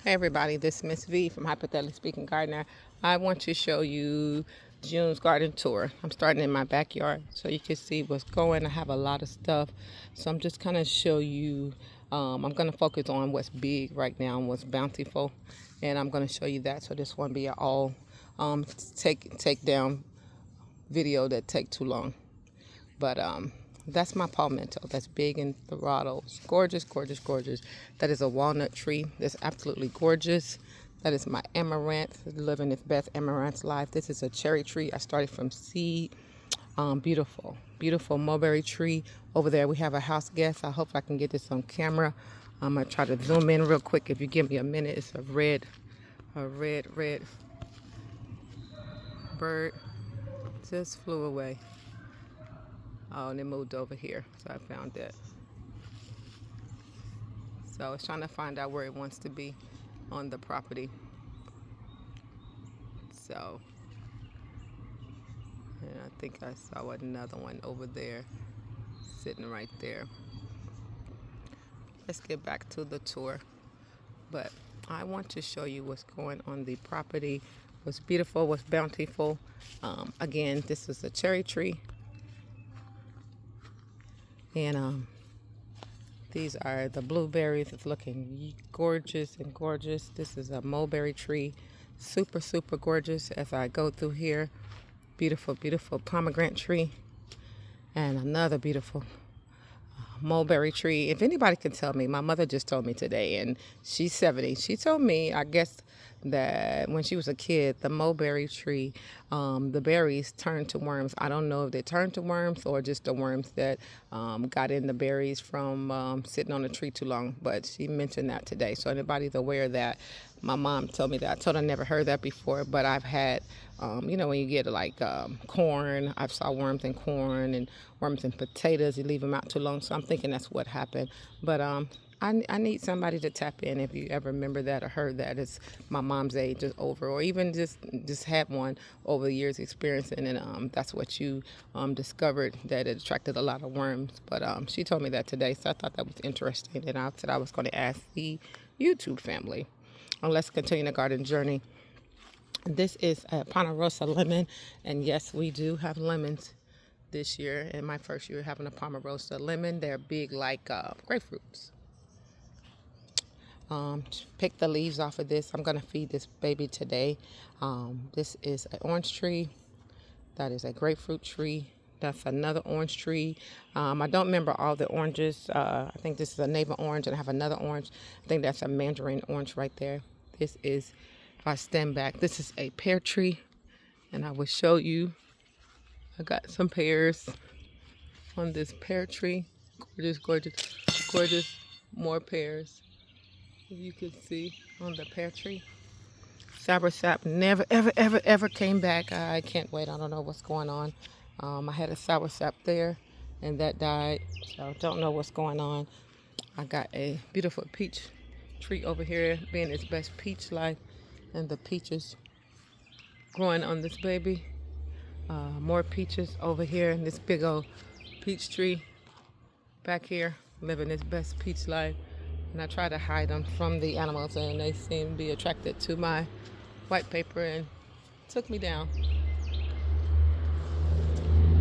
Hey everybody, this is Miss V from Hyperthetically Speaking Gardener. I want to show you June's garden tour. I'm starting in my backyard so you can see what's going. I have a lot of stuff, so I'm just kind of show you. I'm going to focus on what's big right now and what's bountiful, and I'm going to show you that. So this won't be an all take down video that take too long. But that's my palmetto. That's big and throttle. It's gorgeous, gorgeous, gorgeous. That is a walnut tree. That's absolutely gorgeous. That is my amaranth, living its best amaranth life. This is a cherry tree. I started from seed. Beautiful, beautiful mulberry tree. Over there we have a house guest. I hope I can get this on camera. I'm gonna try to zoom in real quick if you give me a minute. It's a red bird. Just flew away. Oh, and it moved over here, so I found it. So it's trying to find out where it wants to be on the property. So, and I think I saw another one over there, sitting right there. Let's get back to the tour. But I want to show you what's going on the property, what's beautiful, what's bountiful. Again, this is a cherry tree. And these are the blueberries. It's looking gorgeous and gorgeous. This is a mulberry tree. Super, super gorgeous as I go through here. Beautiful, beautiful pomegranate tree. And another beautiful mulberry tree. If anybody can tell me, my mother just told me today, and she's 70. She told me, I guess, that when she was a kid, the mulberry tree, the berries turned to worms. I don't know if they turned to worms or just the worms that got in the berries from sitting on the tree too long. But she mentioned that today. So anybody's aware of that, my mom told me that. I told her I never heard that before, but I've had, when you get like corn, I saw worms in corn and worms in potatoes. You leave them out too long. So I'm thinking that's what happened. But I need somebody to tap in if you ever remember that or heard that. It's my mom's age is over, or even just had one over the years experiencing, and that's what you discovered, that it attracted a lot of worms. But she told me that today, so I thought that was interesting, and I said I was going to ask the YouTube family. Let's continue the garden journey. This is a Pomarosa lemon, and yes, we do have lemons this year. In my first year having a Pomarosa lemon, they're big like grapefruits. Pick the leaves off of this. I'm going to feed this baby today. This is an orange tree. That is a grapefruit tree. That's another orange tree. I don't remember all the oranges. I think this is a navel orange, and I have another orange. I think that's a mandarin orange right there. This is, if I stand back, this is a pear tree, and I will show you. I got some pears on this pear tree. Gorgeous, gorgeous, gorgeous. More pears. You can see on the pear tree. Soursop never, ever, ever, ever came back. I can't wait. I don't know what's going on. I had a soursop there, and that died. So don't know what's going on. I got a beautiful peach tree over here, being its best peach life, and the peaches growing on this baby. More peaches over here, and this big old peach tree back here, living its best peach life. And I try to hide them from the animals, and they seem to be attracted to my white paper and took me down.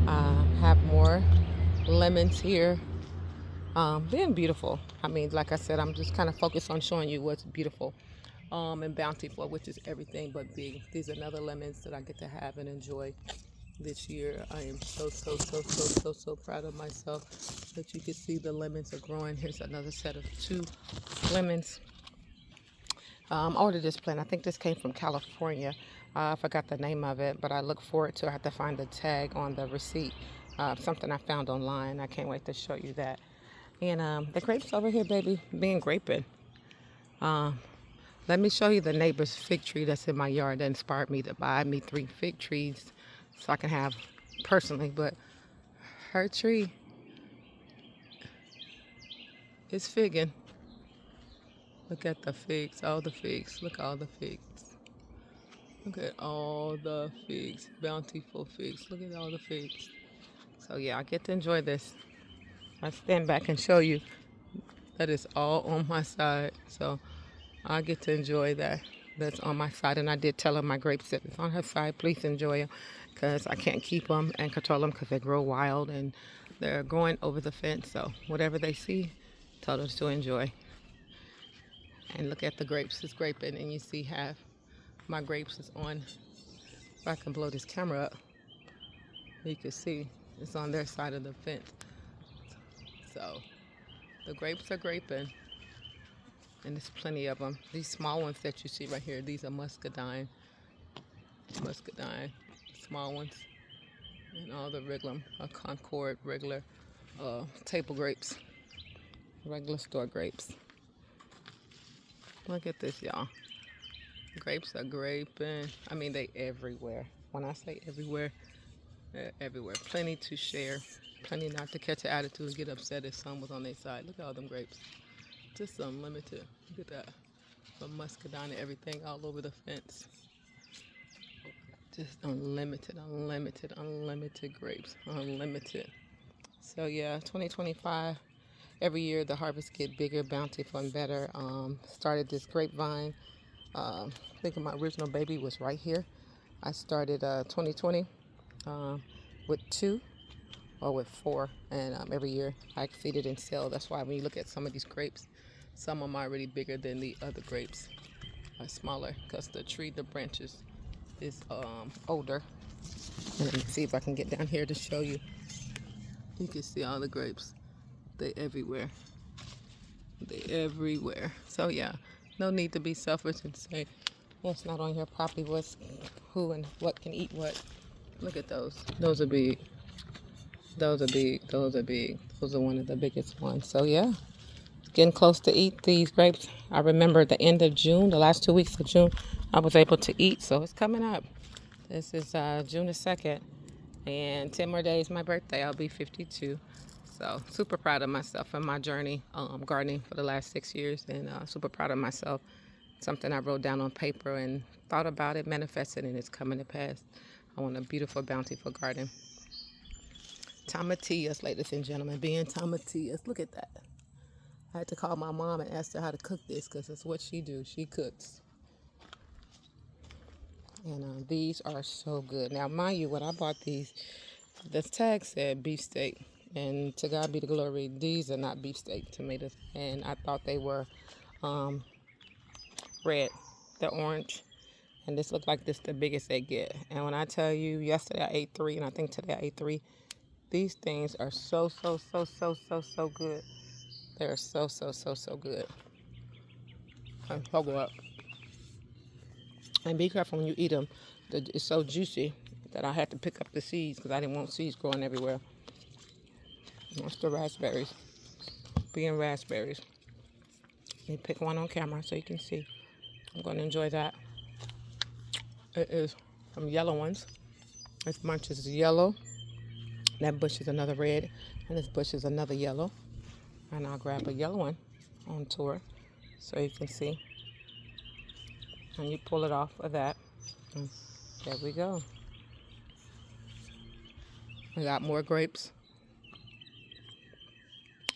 I have more lemons here. Being beautiful. I mean, like I said, I'm just kind of focused on showing you what's beautiful and bountiful, which is everything but big. These are another lemons that I get to have and enjoy this year. I am so proud of myself that you can see the lemons are growing. Here's another set of 2 lemons. I ordered this plant. I think this came from California. I forgot the name of it, but I look forward to. I have to find the tag on the receipt. Something I found online. I can't wait to show you that. And the grapes over here, baby, being graping. Let me show you the neighbor's fig tree that's in my yard that inspired me to buy me 3 fig trees so I can have personally. But her tree is figging. Look at the figs, all the figs. Look at all the figs. Look at all the figs, bountiful figs. Look at all the figs. So yeah, I get to enjoy this. I stand back and show you that it's all on my side. So I get to enjoy that. That's on my side. And I did tell her my grapes that is on her side, please enjoy them, because I can't keep them and control them because they grow wild and they're going over the fence. So whatever they see, tell us to enjoy. And look at the grapes. It's graping, and you see half my grapes is on. If I can blow this camera up, you can see it's on their side of the fence. So the grapes are graping, and there's plenty of them. These small ones that you see right here, these are muscadine, small ones, and all the regular Concord regular table grapes, regular store grapes. Look at this, y'all. Grapes are graping. I mean, they everywhere. When I say everywhere, they're everywhere. Plenty to share. Plenty not to catch an attitude and get upset if some was on their side. Look at all them grapes. Just unlimited. Look at that. From muscadine and everything all over the fence. Just unlimited grapes. Unlimited. So yeah, 2025. Every year the harvest get bigger, bountiful, and better. Started this grapevine. I think my original baby was right here. I started 2020 with 2 or with 4, and every year I exceeded in sale. That's why when you look at some of these grapes, some of them are already bigger than the other grapes, smaller, because the tree, the branches is older. And let me see if I can get down here to show you. You can see all the grapes. They everywhere. So yeah, no need to be selfish and say what's not on your property, who and what can eat what. Look at those. Those are big. Those are one of the biggest ones. So yeah, it's getting close to eat these grapes. I remember the end of June, the last 2 weeks of June, I was able to eat. So it's coming up. This is June the 2nd, and 10 more days, my birthday. I'll be 52. So super proud of myself and my journey gardening for the last 6 years, and super proud of myself. Something I wrote down on paper and thought about it, manifested, and it's coming to pass. I want a beautiful, bountiful garden. Tomatillas, ladies and gentlemen, being tomatillas. Look at that. I had to call my mom and ask her how to cook this, because it's what she do. She cooks. And these are so good. Now, mind you, when I bought these, the tag said beefsteak. And to God be the glory, these are not beefsteak tomatoes. And I thought they were red. They're orange. And this looked like this the biggest they get. And when I tell you, yesterday I ate 3, and I think today I ate 3. These things are so good. They're so good. And so good. And be careful when you eat them. It's so juicy that I had to pick up the seeds because I didn't want seeds growing everywhere. That's the raspberries. Being raspberries. Let me pick one on camera so you can see. I'm going to enjoy that. It is some yellow ones. This bunch is yellow. That bush is another red. And this bush is another yellow. And I'll grab a yellow one on tour so you can see. And you pull it off of that. And there we go. I got more grapes.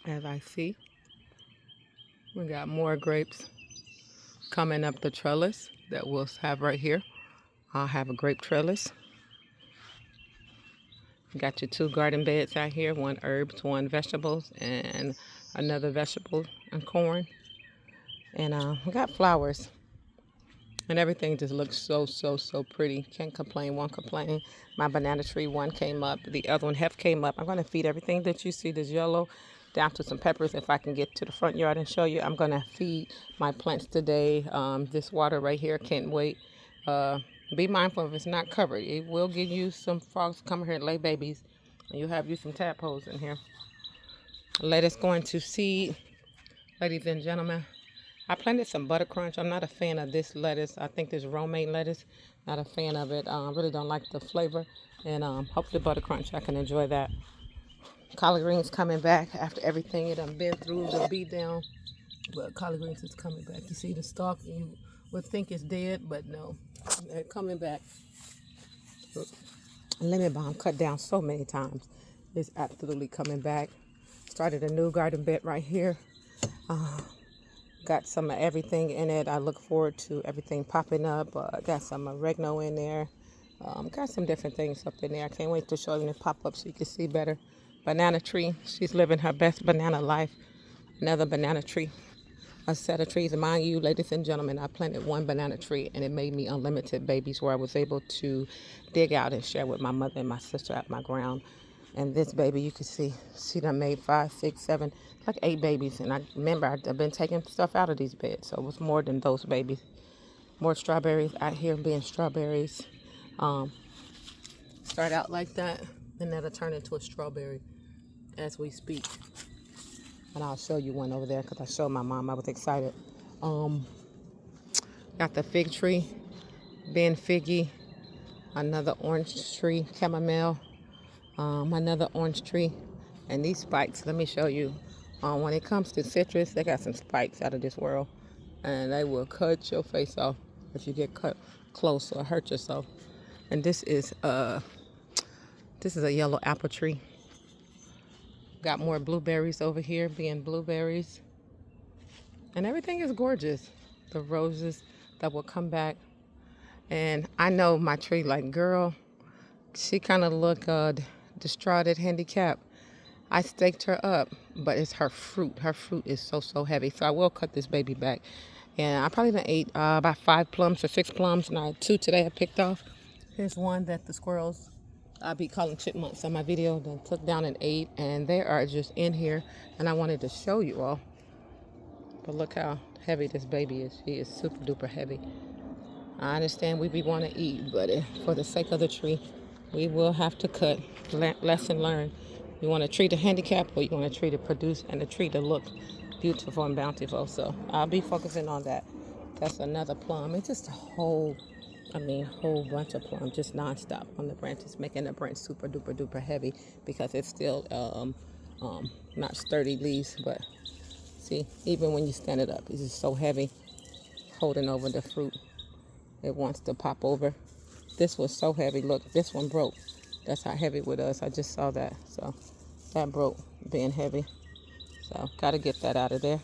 As I see, we got more grapes coming up the trellis that we'll have right here. I'll have a grape trellis. Got your 2 garden beds out here, 1 herbs, 1 vegetables, and another vegetable and corn. And we got flowers. And everything just looks so pretty. Can't complain, won't complain. My banana tree, 1 came up. The other one, half came up. I'm going to feed everything that you see, this yellow, down to some peppers. If I can get to the front yard and show you, I'm going to feed my plants today. This water right here, can't wait. Be mindful if it's not covered. It will give you some frogs come here and lay babies. And you'll have you some tadpoles in here. Lettuce going to seed, ladies and gentlemen. I planted some butter crunch. I'm not a fan of this lettuce. I think this romaine lettuce. Not a fan of it. I really don't like the flavor. And hopefully butter crunch, I can enjoy that. Collard greens coming back after everything it done been through the beat down. But collard greens is coming back. You see the stalk, you would think it's dead, but no. They're coming back. Lemon balm cut down so many times. It's absolutely coming back. Started a new garden bed right here. Got some of everything in it. I look forward to everything popping up. Got some oregano in there. Got some different things up in there. I can't wait to show you and pop up so you can see better. Banana tree. She's living her best banana life. Another banana tree. A set of trees. And mind you, ladies and gentlemen, I planted one banana tree and it made me unlimited babies where I was able to dig out and share with my mother and my sister at my ground. And this baby, you can see, she done made 5, 6, 7, like 8 babies. And I remember I've been taking stuff out of these beds, so it was more than those babies. More strawberries out here being strawberries. Start out like that, and that'll turn into a strawberry as we speak. And I'll show you one over there because I showed my mom. I was excited. Got the fig tree, being figgy. Another orange tree, chamomile. Another orange tree. And these spikes, let me show you. When it comes to citrus, they got some spikes out of this world. And they will cut your face off if you get cut close or hurt yourself. And this is a yellow apple tree. Got more blueberries over here, being blueberries. And everything is gorgeous. The roses that will come back. And I know my tree, like, girl, she kind of look distraught, handicapped. I staked her up, but it's her fruit. Her fruit is so heavy. So I will cut this baby back. And I probably done ate about 5 plums or 6 plums. And I had 2 today I picked off. Here's one that the squirrels, I be calling chipmunks on my video, then took down and ate. And they are just in here. And I wanted to show you all. But look how heavy this baby is. She is super duper heavy. I understand we be want to eat, but for the sake of the tree, we will have to cut. Lesson learned. You want a tree to handicap, or you want a tree to produce and a tree to look beautiful and bountiful. So I'll be focusing on that. That's another plum. It's just a whole bunch of plums, just nonstop on the branches, making the branch super duper duper heavy because it's still not sturdy leaves. But see, even when you stand it up, it's just so heavy, holding over the fruit. It wants to pop over. This was so heavy. Look, this one broke. That's how heavy it was. I just saw that. So that broke, being heavy. So got to get that out of there.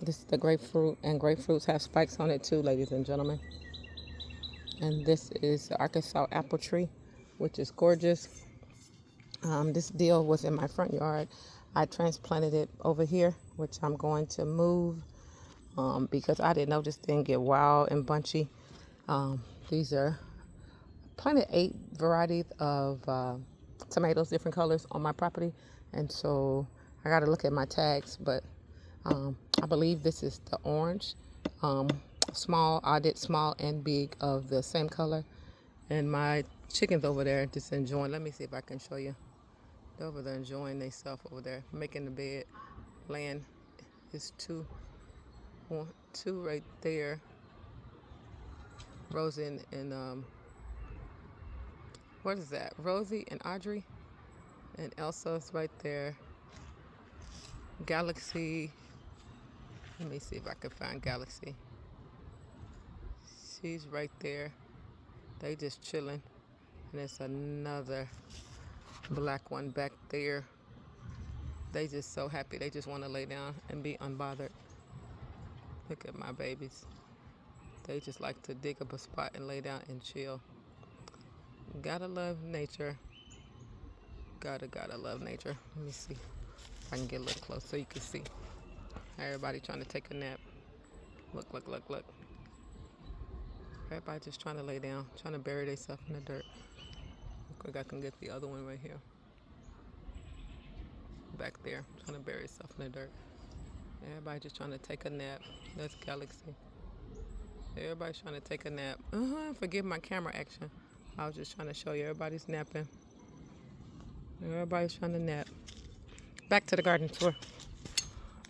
This is the grapefruit, and grapefruits have spikes on it too, ladies and gentlemen. And this is the Arkansas apple tree, which is gorgeous. This deal was in my front yard. I transplanted it over here, which I'm going to move because I didn't know this thing get wild and bunchy. These are planted 8 varieties of tomatoes, different colors on my property. And so I got to look at my tags, but I believe this is the orange. Small, I did small and big of the same color. And my chickens over there just enjoying. Let me see if I can show you. They're over there enjoying themselves over there, making the bed, laying. It's 2 right there. Rosie and what is that? Rosie and Audrey, and Elsa's right there. Galaxy. Let me see if I can find Galaxy. She's right there. They just chilling. And there's another black one back there. They just so happy. They just want to lay down and be unbothered. Look at my babies. They just like to dig up a spot and lay down and chill. Gotta love nature. Gotta love nature. Let me see if I can get a little close so you can see. Everybody trying to take a nap. Look. Everybody just trying to lay down, trying to bury themselves in the dirt. Look, I can get the other one right here. Back there, trying to bury itself in the dirt. Everybody just trying to take a nap. That's Galaxy. Everybody's trying to take a nap. Forgive my camera action. I was just trying to show you everybody's napping. Everybody's trying to nap. Back to the garden tour.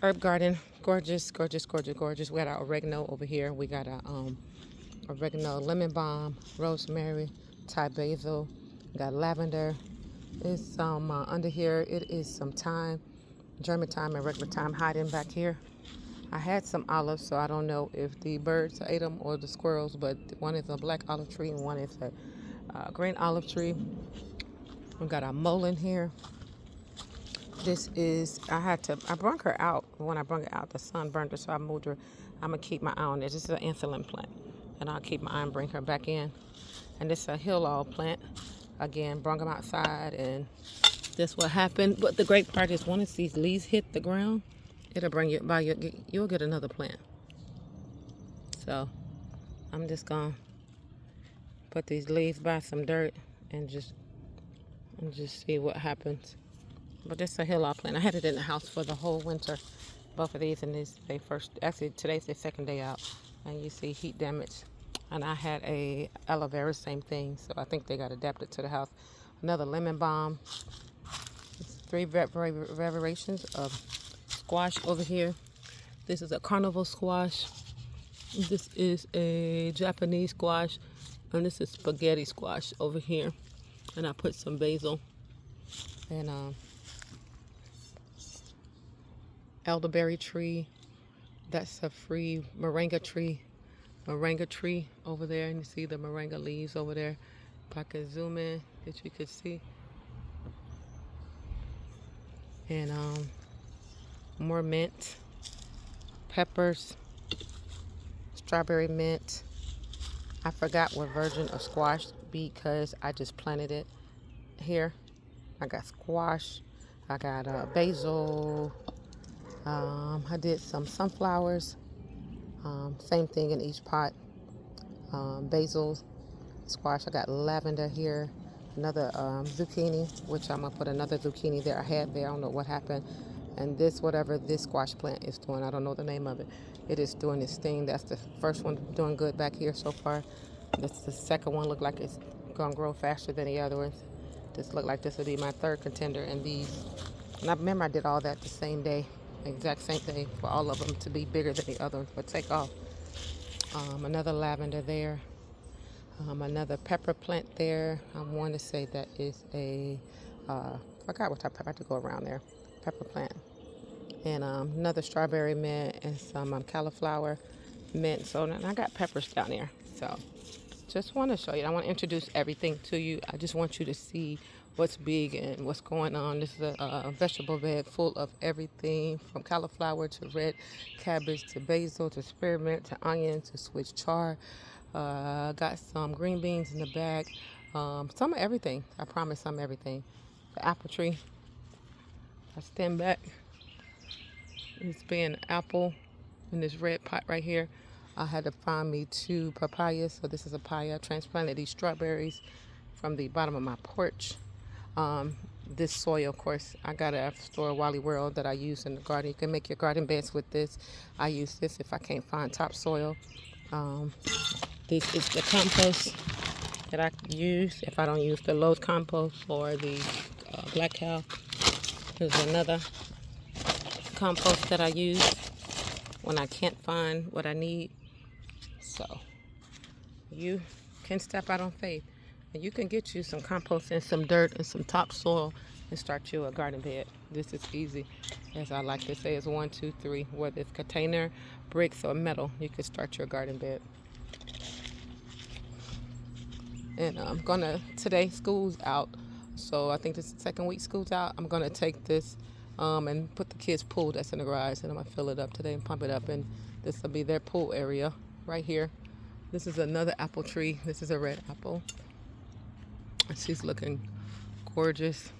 Herb garden, gorgeous. We got our oregano over here. We got our oregano, lemon balm, rosemary, Thai basil. We got lavender. It's some under here. It is some thyme, German thyme and regular thyme hiding back here. I had some olives, so I don't know if the birds ate them or the squirrels, but one is a black olive tree and one is a green olive tree. We got our mullein here. This is, I brought her out. When I brought her out, the sun burned her, so I moved her. I'm going to keep my eye on this. This is an insulin plant. And I'll keep my eye and bring her back in. And this is a hill plant. Again, brought them outside, and this what happened. But the great part is once these leaves hit the ground, it'll bring you by you'll get another plant. So I'm just going to put these leaves by some dirt and just see what happens. But this is a hill plant. I had it in the house for the whole winter. Both of these, and actually today's their second day out. And you see heat damage. And I had a aloe vera, same thing. So I think they got adapted to the house. Another lemon balm. 3 variations of squash over here. This is a carnival squash. This is a Japanese squash. And this is spaghetti squash over here. And I put some basil. And elderberry tree. That's a free moringa tree. Moringa tree over there, and you see the moringa leaves over there. If I could zoom in, that you could see. And more mint, peppers, strawberry mint. I forgot what version of squash because I just planted it here. I got squash. I got basil. I did some sunflowers. Same thing in each pot. Basil, squash. I got lavender here. Another zucchini, which I'm going to put another zucchini there. I had there. I don't know what happened. And this, whatever this squash plant is doing, I don't know the name of it. It is doing its thing. That's the first one doing good back here so far. That's the second one. Look like it's going to grow faster than the other ones. This look like this will be my third contender. And these, and I remember I did all that the same day. Exact same thing for all of them to be bigger than the other ones, but take off. Another lavender there. Another pepper plant there. I want to say that is a, forgot what type of pepper, I have to go around there. Pepper plant. And another strawberry mint and some cauliflower mint. So now I got peppers down there. So just want to show you. I want to introduce everything to you. I just want you to see what's big and what's going on. This is a vegetable bed full of everything from cauliflower to red cabbage to basil to spearmint to onion to Swiss chard. Got some green beans in the bag. Some of everything. I promise some of everything. The apple tree. I stand back. It's being an apple in this red pot right here. I had to find me 2 papayas. So this is a papaya. I transplanted these strawberries from the bottom of my porch. This soil, of course, I got it at the store, Wally World, that I use in the garden. You can make your garden beds with this. I use this if I can't find topsoil. This is the compost that I use if I don't use the Lowe's compost or the Black Cow. Here's another compost that I use when I can't find what I need. So you can step out on faith. And you can get you some compost and some dirt and some topsoil and start you a garden bed. This is easy. As I like to say, it's 1, 2, 3. Whether it's container, bricks, or metal, you can start your garden bed. And I'm gonna, today school's out. So I think this is the second week school's out. I'm gonna take this and put the kids' pool that's in the garage, and I'm gonna fill it up today and pump it up. And this will be their pool area right here. This is another apple tree. This is a red apple. She's looking gorgeous.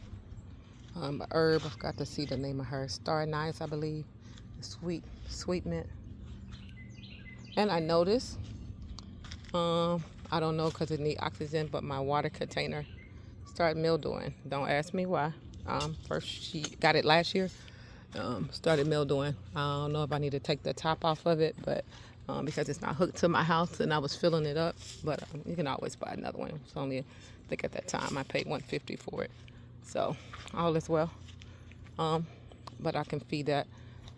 Herb, I forgot to see the name of her. Star Anise, I believe. Sweet mint. And I noticed, I don't know because it needs oxygen, but my water container started mildewing. Don't ask me why. First, she got it last year. Started mildewing. I don't know if I need to take the top off of it, but because it's not hooked to my house and I was filling it up. But you can always buy another one. It's only, I think at that time I paid $150 for it. So all is well. But I can feed that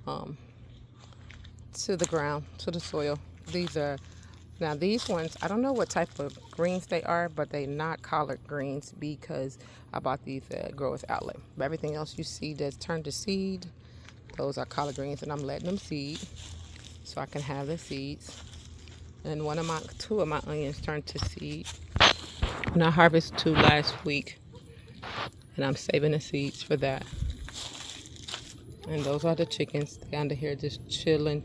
to the ground, to the soil. Now these ones, I don't know what type of greens they are, but they're not collard greens because I bought these at Growers Outlet. But everything else you see that's turned to seed, those are collard greens, and I'm letting them seed so I can have the seeds. And two of my onions turned to seed. And I harvested 2 last week, and I'm saving the seeds for that. And those are the chickens. They're under here just chilling,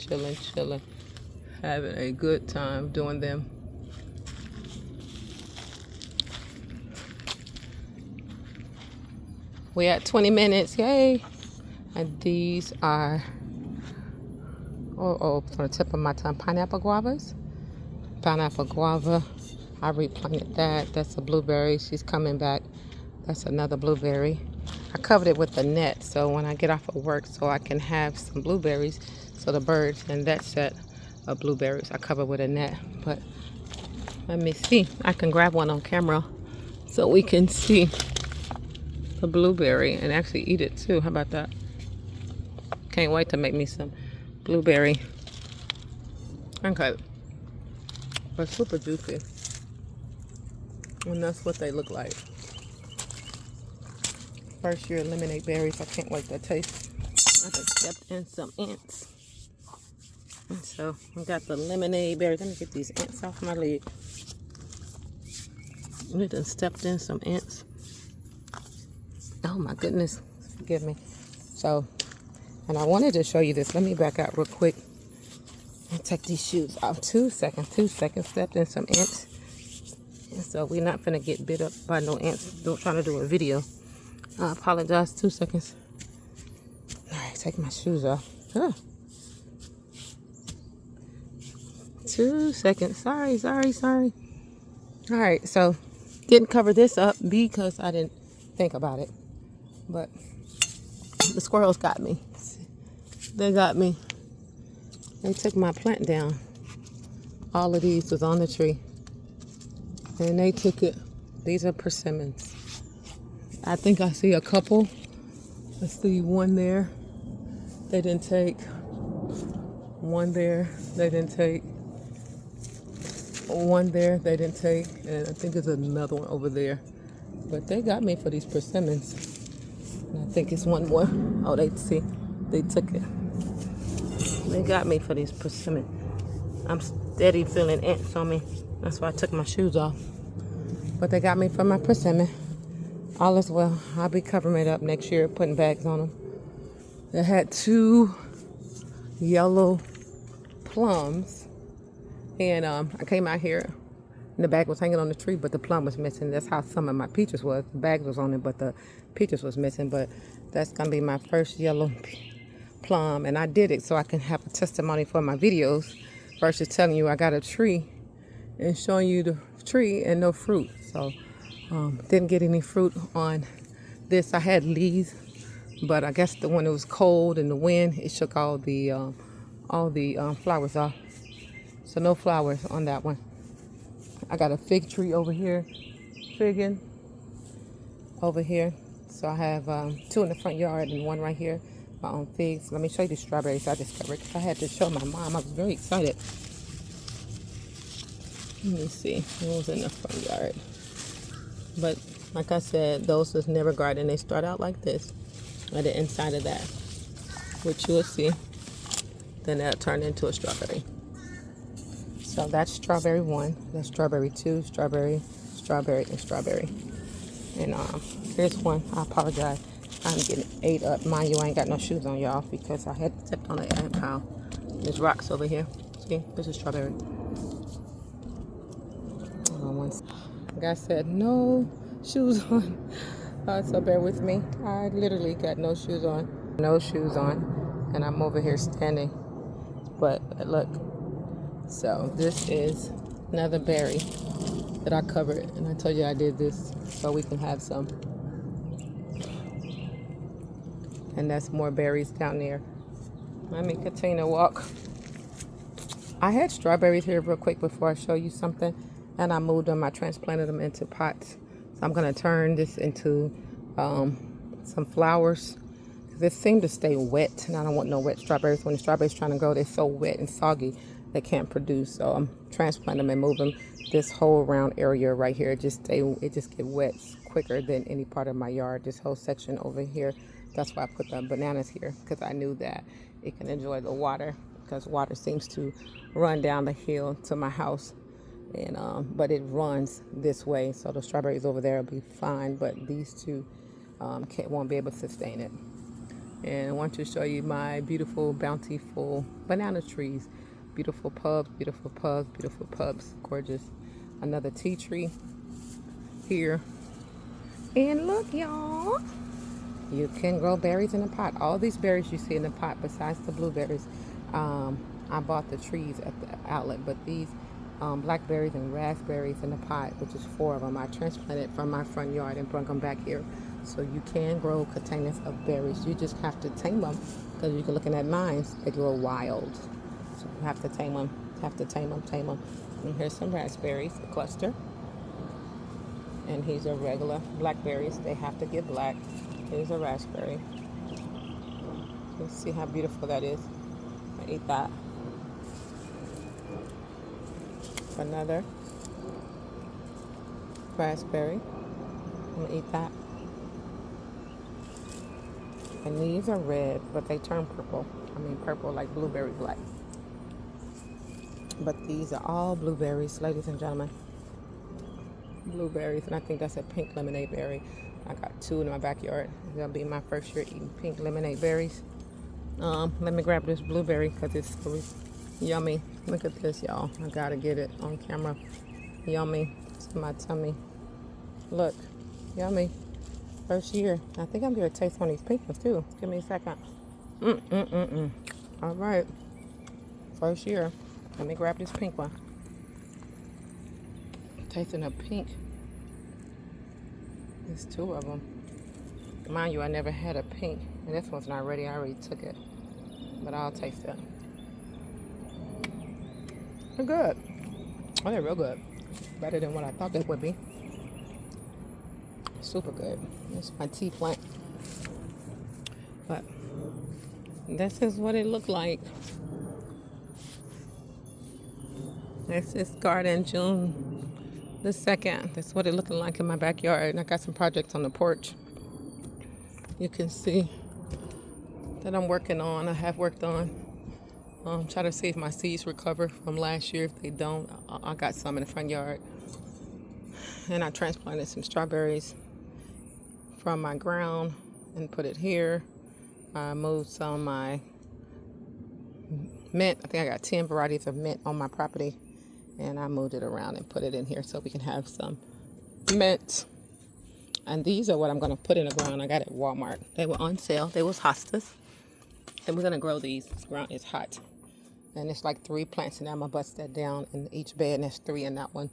having a good time doing them. We at 20 minutes, yay! And these are, it's on the tip of my tongue, pineapple guavas. Pineapple guava, I replanted that. That's a blueberry, she's coming back. That's another blueberry. I covered it with a net, so when I get off of work, so I can have some blueberries, so the birds and that set of blueberries I cover with a net. But let me see, I can grab one on camera so we can see the blueberry and actually eat it too. How about that? Can't wait to make me some blueberry. Okay, but super juicy, and that's what they look like. First year lemonade berries. I can't wait to taste. I just stepped in some ants, and so I got the lemonade berries. Let me get these ants off my leg. We done stepped in some ants. Oh my goodness, forgive me. So, and I wanted to show you this. Let me back out real quick and take these shoes off. 2 seconds. Stepped in some ants, and so we're not gonna get bit up by no ants. Don't trying to do a video. I apologize. 2 seconds. All right, take my shoes off. 2 seconds. Sorry. All right, so didn't cover this up because I didn't think about it. But the squirrels got me. They got me. They took my plant down. All of these was on the tree, and they took it. These are persimmons. I think I see a couple. I see one there. They didn't take. One there. They didn't take. One there. They didn't take. And I think there's another one over there. But they got me for these persimmons. And I think it's one more. Oh, they took it. They got me for these persimmons. I'm steady feeling ants on me. That's why I took my shoes off. But they got me for my persimmon. All is well. I'll be covering it up next year, putting bags on them. They had 2 yellow plums, and I came out here, and the bag was hanging on the tree, but the plum was missing. That's how some of my peaches was. The bag was on it, but the peaches was missing. But that's gonna be my first yellow plum, and I did it so I can have a testimony for my videos versus telling you I got a tree and showing you the tree and no fruit. So. Didn't get any fruit on this. I had leaves, but I guess when it was cold and the wind, it shook all the flowers off. So no flowers on that one. I got a fig tree over here, figging over here. So I have 2 in the front yard and 1 right here, my own figs. Let me show you the strawberries I discovered, because I had to show my mom. I was very excited. Let me see what was in the front yard. But like I said, those was never garden. They start out like this on the inside of that, which you'll see. Then that'll turn into a strawberry. So that's strawberry 1, that's strawberry 2, strawberry, and strawberry. And here's one. I apologize. I'm getting ate up. Mind you, I ain't got no shoes on, y'all, because I had stepped on an ant pile. There's rocks over here. See, this is strawberry. Hold on one second. Like I said, no shoes on. So bear with me. I literally got no shoes on. And I'm over here standing. But look. So this is another berry that I covered. And I told you I did this so we can have some. And that's more berries down there. Let me continue to walk. I had strawberries here real quick before I show you something. And I moved them. I transplanted them into pots. So I'm going to turn this into some flowers. They seem to stay wet, and I don't want no wet strawberries. When the strawberries trying to grow, they're so wet and soggy they can't produce. So I'm transplanting them and moving this whole round area right here. It just get wet quicker than any part of my yard. This whole section over here. That's why I put the bananas here, because I knew that it can enjoy the water, because water seems to run down the hill to my house. And but it runs this way, so the strawberries over there will be fine, but these two won't be able to sustain it. And I want to show you my beautiful, bountiful banana trees. Beautiful pups, beautiful pups, beautiful pups. Gorgeous. Another tea tree here. And look, y'all. You can grow berries in a pot. All these berries you see in the pot, besides the blueberries, I bought the trees at the outlet. But these blackberries and raspberries in the pot, which is 4 of them, I transplanted from my front yard and brought them back here. So you can grow containers of berries. You just have to tame them, because you're looking at mine, they grow wild. So you have to tame them, tame them. And here's some raspberries, a cluster. And these are regular blackberries. They have to get black. Here's a raspberry. Let's see how beautiful that is. I ate that. Another raspberry. I'm gonna eat that. And these are red, but they turn purple. I mean purple like blueberry black. But these are all blueberries, ladies and gentlemen. Blueberries, and I think that's a pink lemonade berry. I got 2 in my backyard. That'll be my first year eating pink lemonade berries. Let me grab this blueberry because it's yummy. Look at this, y'all. I gotta get it on camera. Yummy. It's in my tummy. Look, yummy. First year. I think I'm gonna taste one of these pink ones too. Give me a second. All right. First year. Let me grab this pink one. Tasting a pink. There's 2 of them. Mind you, I never had a pink. And this one's not ready. I already took it. But I'll taste it. They're good. Oh, they're real good. Better than what I thought they would be. Super good. It's my tea plant. But this is what it looked like. This is garden June the 2nd. That's what it looking like in my backyard. And I got some projects on the porch. You can see that I'm working on. I have worked on. Try to see if my seeds recover from last year. If they don't, I got some in the front yard. And I transplanted some strawberries from my ground and put it here. I moved some of my mint. I think I got 10 varieties of mint on my property. And I moved it around and put it in here so we can have some mint. And these are what I'm going to put in the ground. I got it at Walmart. They were on sale. They was hostas. And we're going to grow these. This ground is hot. And it's like 3 plants in there. I'm going to bust that down in each bed. And there's 3 in that one.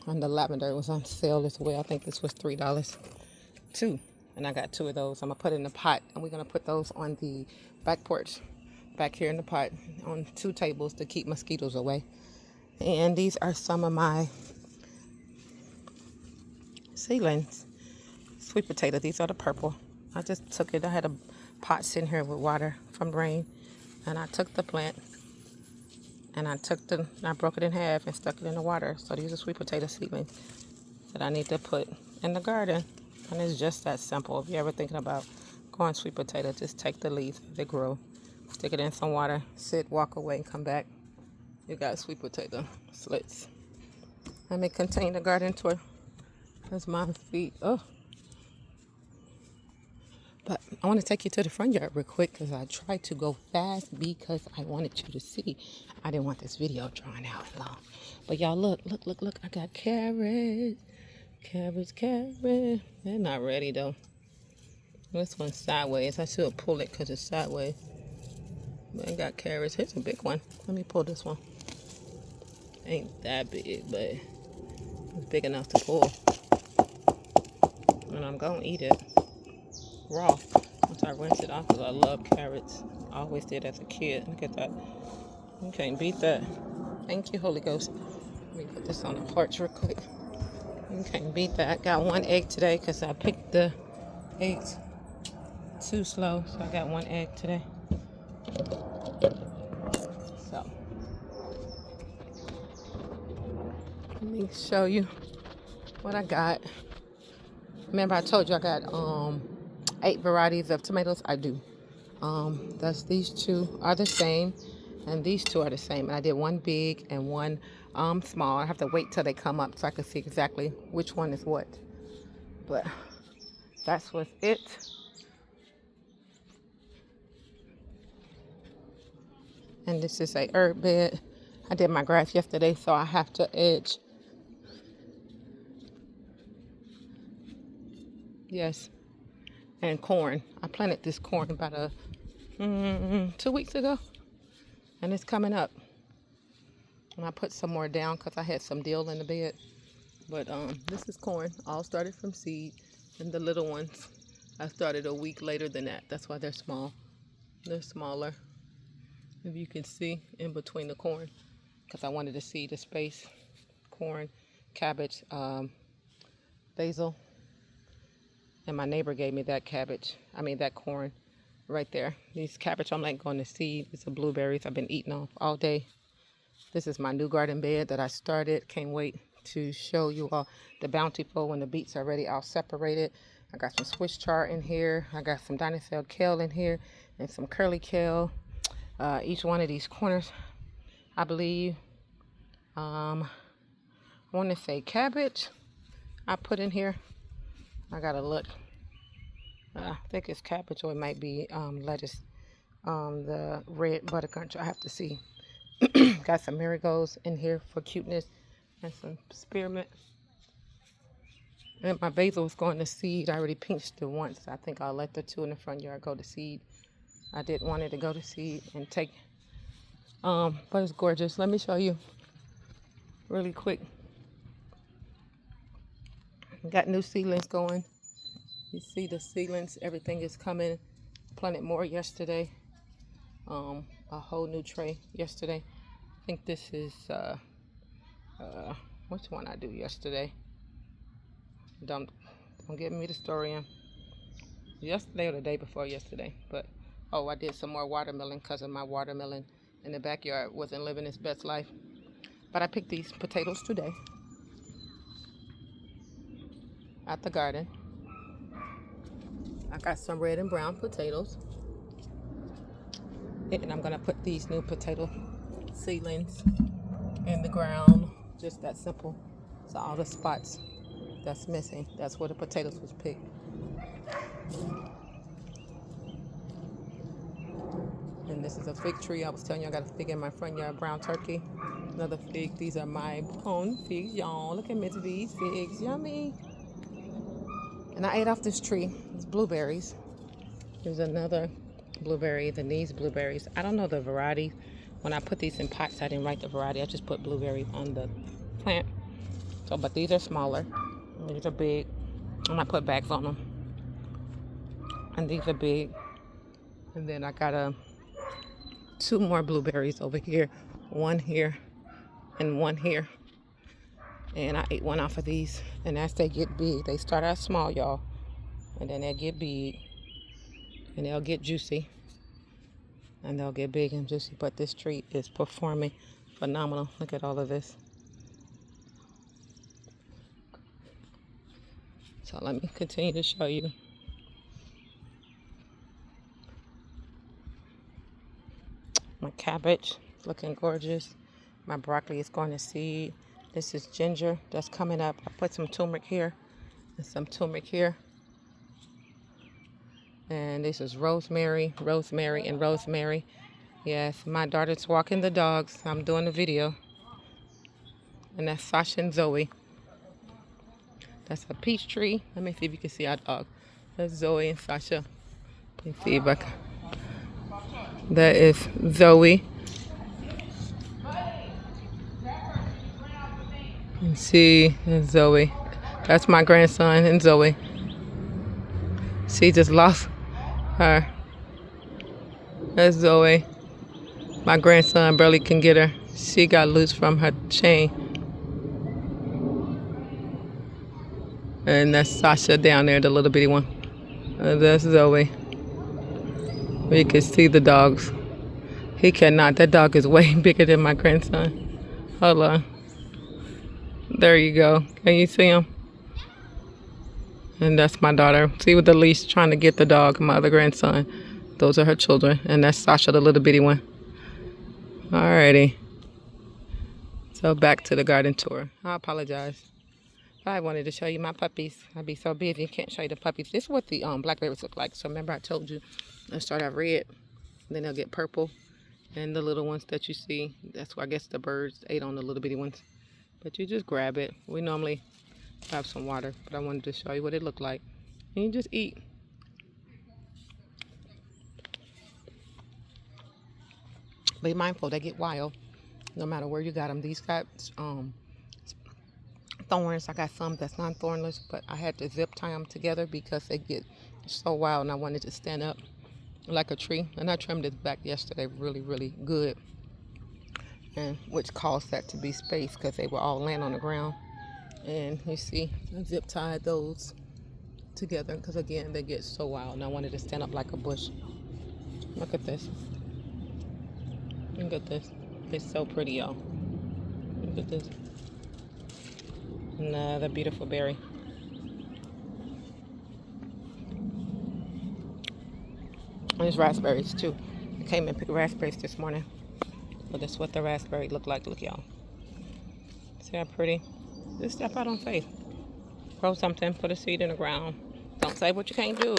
And the lavender was on sale as well. I think this was $3 too. And I got 2 of those. I'm going to put it in the pot. And we're going to put those on the back porch. Back here in the pot. On 2 tables to keep mosquitoes away. And these are some of my seedlings. Sweet potato. These are the purple. I just took it. I had a pot sitting here with water from rain. And I took the plant. And I broke it in half and stuck it in the water. So these are sweet potato seedlings that I need to put in the garden. And it's just that simple. If you're ever thinking about growing sweet potato, just take the leaves. They grow. Stick it in some water. Sit, walk away, and come back. You got sweet potato slits. Let me contain the garden tour. That's my feet. Oh. But I want to take you to the front yard real quick because I tried to go fast because I wanted you to see. I didn't want this video drawn out long. But y'all look. I got carrots. Carrots. They're not ready though. This one's sideways. I should pull it because it's sideways. But I got carrots. Here's a big one. Let me pull this one. Ain't that big, but it's big enough to pull. And I'm gonna eat it raw once I rinse it off because I love carrots. I always did as a kid. Look at that. You can't beat that. Thank you, Holy Ghost. Let me put this on the porch real quick. You can't beat that. I got 1 egg today because I picked the eggs too slow. So I got 1 egg today. So let me show you what I got. Remember I told you I got 8 varieties of tomatoes. I do. These 2 are the same, and these 2 are the same. And I did 1 big and 1 small. I have to wait till they come up so I can see exactly which one is what. But that's what's it. And this is a herb bed. I did my grass yesterday, so I have to edge. Yes. And corn. I planted this corn about 2 weeks ago. And it's coming up. And I put some more down because I had some dill in the bed. But this is corn. All started from seed. And the little ones, I started a week later than that. That's why they're small. They're smaller. If you can see in between the corn. Because I wanted to see the space. Corn, cabbage, basil. And my neighbor gave me that that corn right there. These cabbage I'm like going to seed. It's the blueberries I've been eating off all day. This is my new garden bed that I started. Can't wait to show you all the bountiful. When the beets are ready, I'll separate it. I got some Swiss chard in here. I got some dinosaur kale in here and some curly kale. Each one of these corners, I believe, I want to say cabbage I put in here. I gotta look. I think it's cabbage or it might be lettuce. The red buttercunch, I have to see. Got some marigolds in here for cuteness and some spearmint. And my basil is going to seed. I already pinched it once. I think I'll let the two in the front yard go to seed. I didn't want it to go to seed and take. But it's gorgeous. Let me show you really quick. Got new seedlings going. You see the seedlings, everything is coming. Planted more yesterday. A whole new tray yesterday. I think this is which one I do yesterday. Don't give me the story in. Yesterday or the day before yesterday. But I did some more watermelon because of my watermelon in the backyard wasn't living its best life. But I picked these potatoes today at the garden. I got some red and brown potatoes. And I'm gonna put these new potato seedlings in the ground. Just that simple. So all the spots that's missing, that's where the potatoes was picked. And this is a fig tree. I was telling you I got a fig in my front yard, brown turkey. Another fig. These are my own figs, y'all. Look at Miss V's figs, yummy. And I ate off this tree. It's blueberries. There's another blueberry than these blueberries. I don't know the variety. When I put these in pots, I didn't write the variety. I just put blueberries on the plant. So, but these are smaller. These are big. I'm gonna put bags on them. And these are big. And then I got two more blueberries over here. One here and one here. And I ate one off of these. And as they get big, they start out small, y'all. And then they get big. And they'll get juicy. And they'll get big and juicy. But this tree is performing phenomenal. Look at all of this. So let me continue to show you. My cabbage is looking gorgeous. My broccoli is going to seed. This is ginger that's coming up. I put some turmeric here and some turmeric here. And this is rosemary, and rosemary. Yes, my daughter's walking the dogs. I'm doing a video. And that's Sasha and Zoe. That's a peach tree. Let me see if you can see our dog. That's Zoe and Sasha. Let me see if I can. That is Zoe. And see, that's Zoe. That's my grandson and Zoe. She just lost her. That's Zoe. My grandson barely can get her. She got loose from her chain. And that's Sasha down there, the little bitty one. That's Zoe. You can see the dogs. He cannot. That dog is way bigger than my grandson. Hold on. There you go. Can you see him? And that's my daughter. See with the leash trying to get the dog, my other grandson. Those are her children. And that's Sasha, the little bitty one. Alrighty. So back to the garden tour. I apologize. I wanted to show you my puppies. I'd be so busy, can't show you the puppies. This is what the blackberries look like. So remember I told you, they'll start out red, then they'll get purple, And the little ones that you see, that's why I guess the birds ate on the little bitty ones. But you just grab it. We normally have some water, but I wanted to show you what it looked like. And you just eat. Be mindful, they get wild no matter where you got them. These got thorns. I got some that's non-thornless, but I had to zip tie them together because they get so wild, and I wanted to stand up like a tree. And I trimmed it back yesterday really, really good, and which caused that to be spaced because they were all laying on the ground. And you see, I zip tied those together because again, they get so wild, and I wanted to stand up like a bush. Look at this. Look at this. It's so pretty, y'all. Look at this. Another beautiful berry. There's raspberries too. I came and picked raspberries this morning. But that's what the raspberry look like. Look, y'all. See how pretty? Just step out on faith. Grow something. Put a seed in the ground. Don't say what you can't do.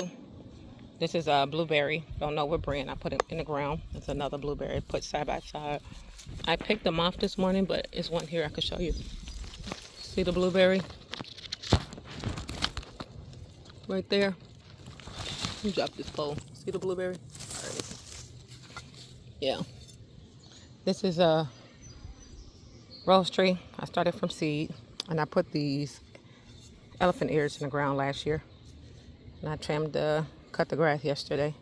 This is a blueberry. Don't know what brand. I put it in the ground. It's another blueberry. Put side by side. I picked them off this morning, but it's one here I could show you. See the blueberry? Right there. Let me drop this pole. See the blueberry? Right. Yeah. This is a rose tree. I started from seed, and I put these elephant ears in the ground last year. And I cut the grass yesterday.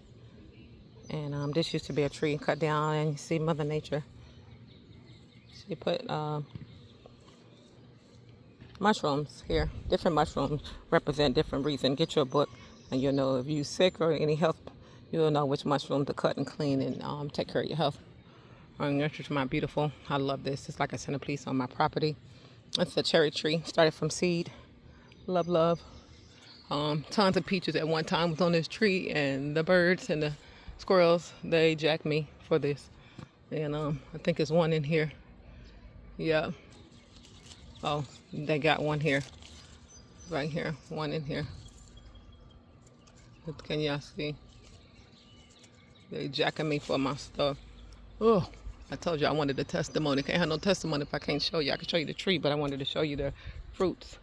And this used to be a tree cut down, and you see Mother Nature. She put mushrooms here. Different mushrooms represent different reasons. Get your book, and you'll know if you're sick or any health, you'll know which mushroom to cut and clean and take care of your health. Nurture my beautiful. I love this. It's like a centerpiece on my property. It's a cherry tree. Started from seed. Love, love. Tons of peaches at one time was on this tree, and the birds and the squirrels, they jacked me for this. And I think there's one in here. Yeah. Oh, they got one here. Right here. One in here. Can y'all see? They jacking me for my stuff. Oh, I told you I wanted a testimony. Can't have no testimony if I can't show you. I can show you the tree, but I wanted to show you the fruits.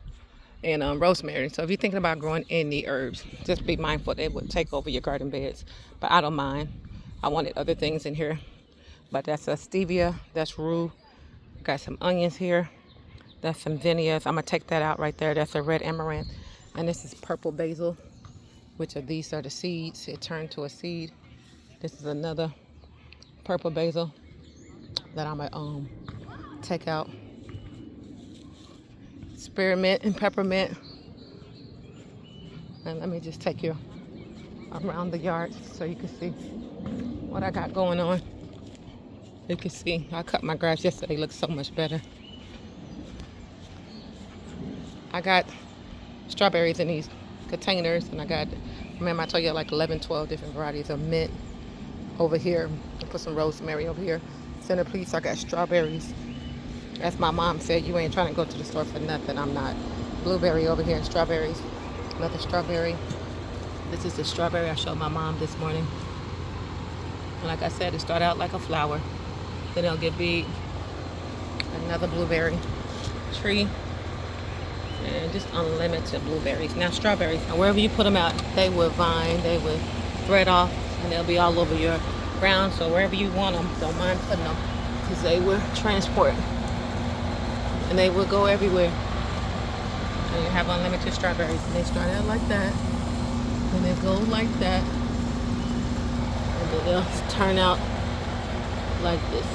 And rosemary. So if you're thinking about growing any herbs, just be mindful they would take over your garden beds. But I don't mind. I wanted other things in here. But that's a stevia. That's rue. Got some onions here. That's some zinnias. I'm going to take that out right there. That's a red amaranth. And this is purple basil, which these are the seeds. It turned to a seed. This is another purple basil that I'm going to take out. Spearmint and peppermint. And let me just take you around the yard so you can see what I got going on. You can see I cut my grass yesterday. It looks so much better. I got strawberries in these containers, and I got, remember I told you like 11, 12 different varieties of mint over here. I put some rosemary over here. Centerpiece, I got strawberries. As my mom said, you ain't trying to go to the store for nothing. I'm not. Blueberry over here and strawberries. Another strawberry. This is the strawberry I showed my mom this morning. And like I said, it started out like a flower. Then it'll get big. Another blueberry tree. And just unlimited blueberries. Now strawberries, now wherever you put them out, they will vine, they will spread off, and they'll be all over your ground. So wherever you want them, don't mind putting them, because they will transport. And they will go everywhere. And you have unlimited strawberries. And they start out like that. And they go like that. And then they'll turn out like this.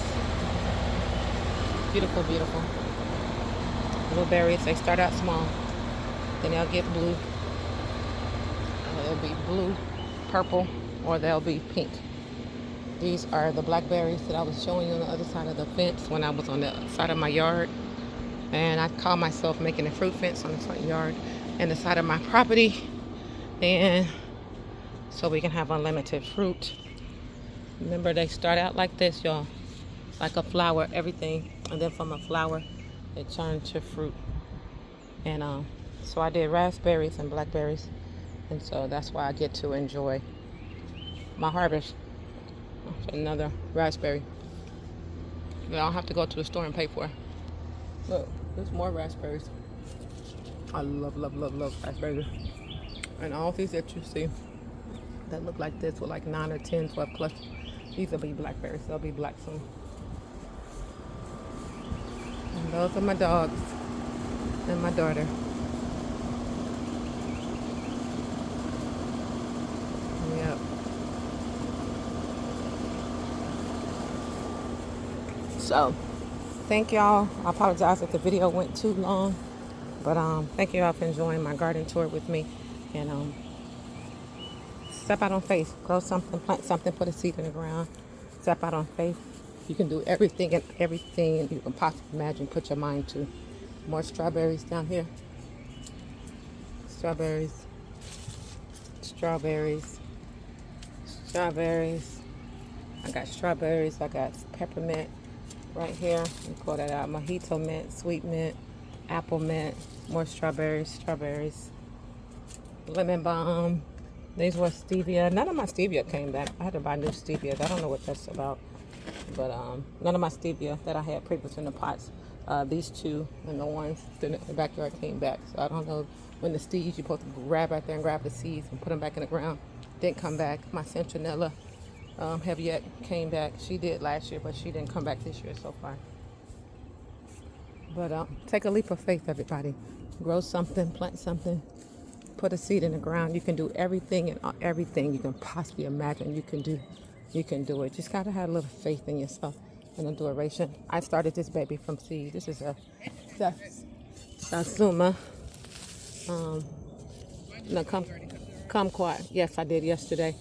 Beautiful, beautiful. Blueberries, they start out small. Then they'll get blue. They'll be blue, purple, or they'll be pink. These are the blackberries that I was showing you on the other side of the fence when I was on the side of my yard. And I call myself making a fruit fence on the front yard and the side of my property. And so we can have unlimited fruit. Remember, they start out like this, y'all. Like a flower, everything. And then from a flower, it turned to fruit. And so I did raspberries and blackberries. And so that's why I get to enjoy my harvest. Another raspberry. I don't have to go to the store and pay for it. Look, there's more raspberries. I love, love, love, love raspberries. And all these that you see that look like this with like 9 or 10, 12 clusters, these will be blackberries. They'll be black soon. And those are my dogs and my daughter. Yep. So, thank y'all. I apologize if the video went too long, but thank y'all for enjoying my garden tour with me. And step out on faith. Grow something, plant something, put a seed in the ground. Step out on faith. You can do everything and everything you can possibly imagine. Put your mind to. More strawberries down here. Strawberries. Strawberries. Strawberries. I got strawberries. I got peppermint right here. Let me pull that out. Mojito mint, sweet mint, apple mint. More strawberries. Strawberries. Lemon balm. These were stevia. None of my stevia came back. I had to buy new stevia. I don't know what that's about. But none of my stevia that I had previous in the pots, these two and the ones in the backyard came back. So I don't know when the seeds, you're supposed to grab out there and grab the seeds and put them back in the ground. Didn't come back. My citronella Heaviette came back. She did last year, but she didn't come back this year so far. But take a leap of faith, everybody. Grow something, plant something, put a seed in the ground. You can do everything and everything you can possibly imagine you can do. You can do it. Just got to have a little faith in yourself and a duration. I started this baby from seed. This is a Suma. No, kumquat. Yes, I did yesterday.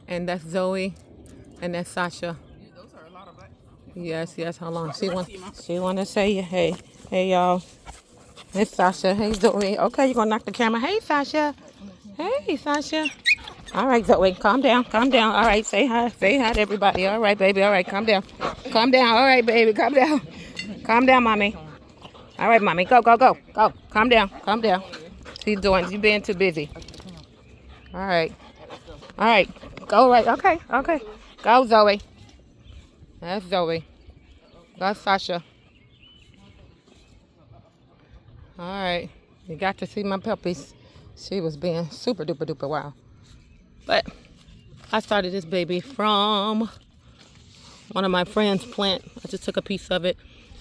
And that's Zoe, and that's Sasha. Those are a lot of black. Yes. Hold on. She want to say hey, y'all. Hey Sasha. Hey Zoe. Okay, you're gonna knock the camera. Hey Sasha. Hey Sasha. All right, Zoe, calm down. All right, say hi to everybody. All right, baby. All right, calm down. All right, baby, calm down, mommy. All right, mommy, go. Calm down. She's being too busy. All right, go right. Okay. Go, Zoe. That's Zoe. That's Sasha. All right, you got to see my puppies. She was being super duper wild. But I started this baby from one of my friend's plant. I just took a piece of it,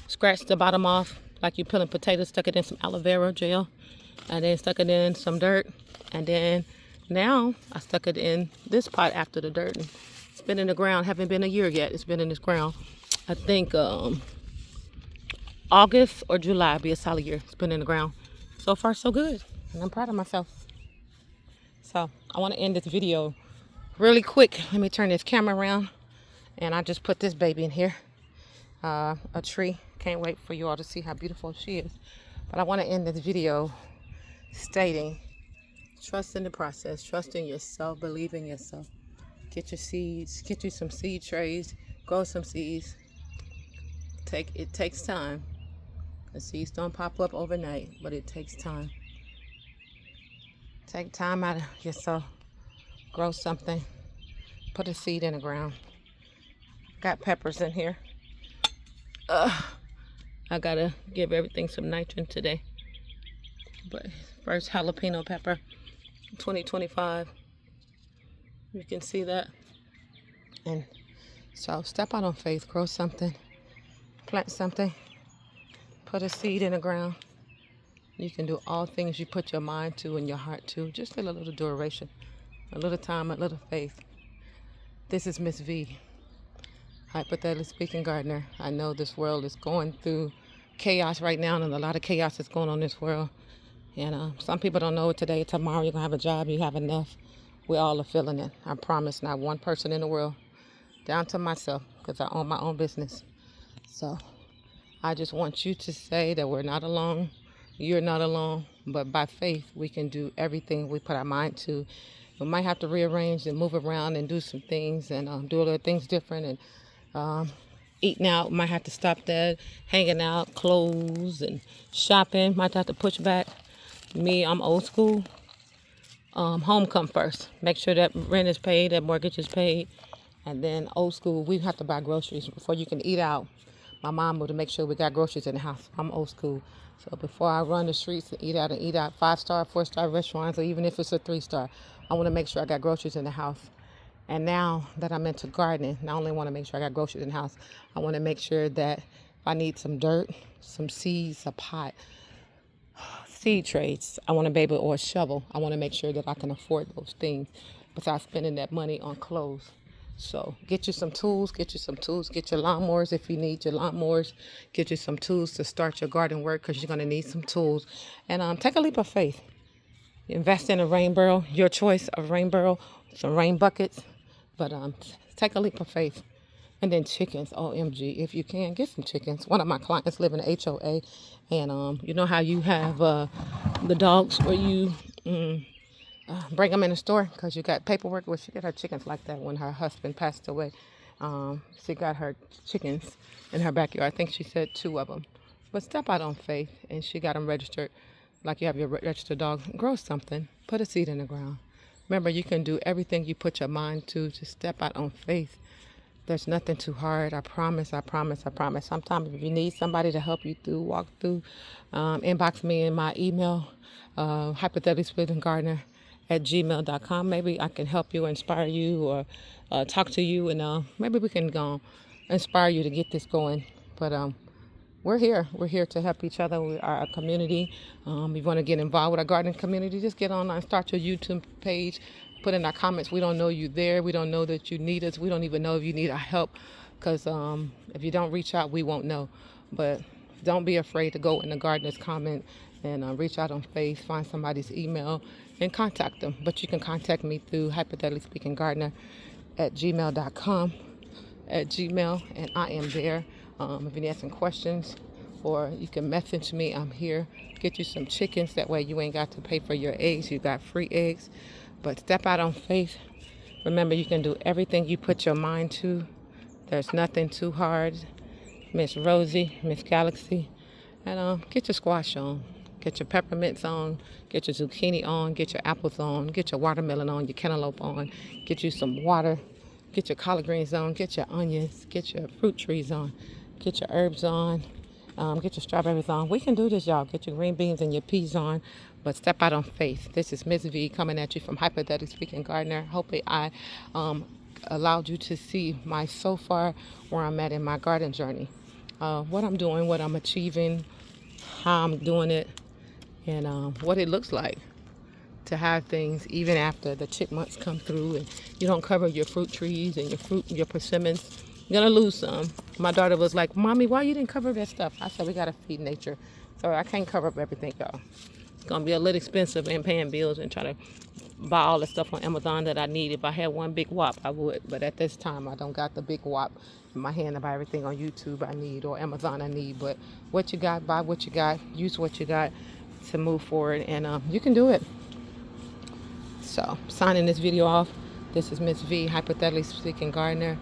scratched the bottom off like you peeling potatoes, stuck it in some aloe vera gel, and then stuck it in some dirt. And then now I stuck it in this pot after the dirt. And it's been in the ground. Haven't been a year yet. It's been in this ground. I think August or July will be a solid year. It's been in the ground. So far, so good. And I'm proud of myself. So I want to end this video really quick. Let me turn this camera around. And I just put this baby in here. A tree. Can't wait for you all to see how beautiful she is. But I want to end this video stating, trust in the process. Trust in yourself. Believe in yourself. Get your seeds. Get you some seed trays. Grow some seeds. It takes time. The seeds don't pop up overnight, but it takes time. Take time out of yourself. Grow something. Put a seed in the ground. Got peppers in here. I gotta give everything some nitrogen today. But first, jalapeno pepper, 2025. You can see that. And so step out on faith. Grow something. Plant something. Put a seed in the ground. You can do all things you put your mind to and your heart to. Just a little duration, a little time, a little faith. This is Miss V, hyperthetically speaking gardener. I know this world is going through chaos right now, and a lot of chaos is going on in this world. And some people don't know it today. Tomorrow you're going to have a job. You have enough. We all are feeling it. I promise, not one person in the world, down to myself, because I own my own business. So I just want you to say that we're not alone. You're not alone, but by faith, we can do everything we put our mind to. We might have to rearrange and move around and do some things and do other things different. And eating out, might have to stop that. Hanging out, clothes and shopping, might have to push back. Me, I'm old school. Home come first. Make sure that rent is paid, that mortgage is paid, And then old school, we have to buy groceries before you can eat out. My mom would make sure we got groceries in the house. I'm old school. So before I run the streets and eat out 5-star, 4-star restaurants, or even if it's a 3-star, I want to make sure I got groceries in the house. And now that I'm into gardening, not only want to make sure I got groceries in the house, I want to make sure that if I need some dirt, some seeds, a pot, seed trays, I want to be able, or a shovel, I want to make sure that I can afford those things without spending that money on clothes. So get you some tools, get your lawnmowers if you need your lawnmowers, get you some tools to start your garden work, because you're going to need some tools. And take a leap of faith. Invest in a rain barrel, your choice of rain barrel, some rain buckets, but take a leap of faith. And then chickens, OMG, if you can, get some chickens. One of my clients live in an HOA, and you know how you have the dogs where you bring them in the store because you got paperwork? Well, she got her chickens like that when her husband passed away. She got her chickens in her backyard. I think she said 2 of them. But step out on faith, and she got them registered like you have your registered dogs. Grow something. Put a seed in the ground. Remember, you can do everything you put your mind to. Just step out on faith. There's nothing too hard. I promise. Sometimes if you need somebody to help you through, walk through, inbox me in my email, hypertheticallyspeakinggardner @gmail.com. Maybe I can help you, inspire you, or talk to you, and maybe we can go inspire you to get this going. But we're here. We're here to help each other. We are a community. If you want to get involved with our gardening community, just get online, start your YouTube page, put in our comments. We don't know you there. We don't know that you need us. We don't even know if you need our help, because if you don't reach out, we won't know. But don't be afraid to go in the gardener's comment and reach out on Face, find somebody's email, and contact them. But you can contact me through hypertheticallyspeakinggardner @gmail.com, and I am there. If you need some questions, or you can message me, I'm here. Get you some chickens. That way you ain't got to pay for your eggs. You got free eggs. But step out on faith. Remember, you can do everything you put your mind to. There's nothing too hard. Miss Rosie, Miss Galaxy. And get your squash on. Get your peppermints on. Get your zucchini on. Get your apples on. Get your watermelon on. Your cantaloupe on. Get you some water. Get your collard greens on. Get your onions. Get your fruit trees on. Get your herbs on. Get your strawberries on. We can do this, y'all. Get your green beans and your peas on. But step out on faith. This is Miss V coming at you from Hyperthetically Speaking Gardener. Hopefully I allowed you to see my so far where I'm at in my garden journey. What I'm doing, what I'm achieving, how I'm doing it, and what it looks like to have things even after the chipmunks come through and you don't cover your fruit trees and your persimmons. You're gonna lose some. My daughter was like, "Mommy, why you didn't cover that stuff?" I said, "We gotta feed nature, so I can't cover up everything, y'all. It's gonna be a little expensive and paying bills and try to buy all the stuff on Amazon that I need. If I had one big whop, I would, but at this time I don't got the big whop in my hand to buy everything on YouTube I need or Amazon I need. But what you got, buy what you got, use what you got to move forward, and you can do it." So, signing this video off, this is Miss V, Hyperthetically Speaking Gardener.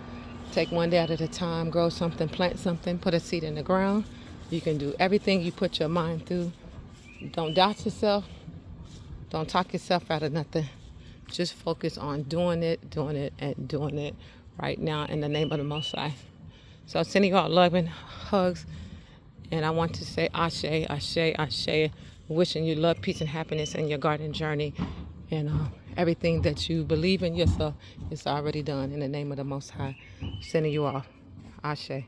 Take one day at a time, grow something, plant something, put a seed in the ground. You can do everything you put your mind through. Don't doubt yourself. Don't talk yourself out of nothing. Just focus on doing it, and doing it right now in the name of the Most High. So sending you all love and hugs. And I want to say Ashe, Ashe, Ashe. Wishing you love, peace, and happiness in your garden journey. And everything that you believe in yourself is already done in the name of the Most High. Sending you off. Ashe.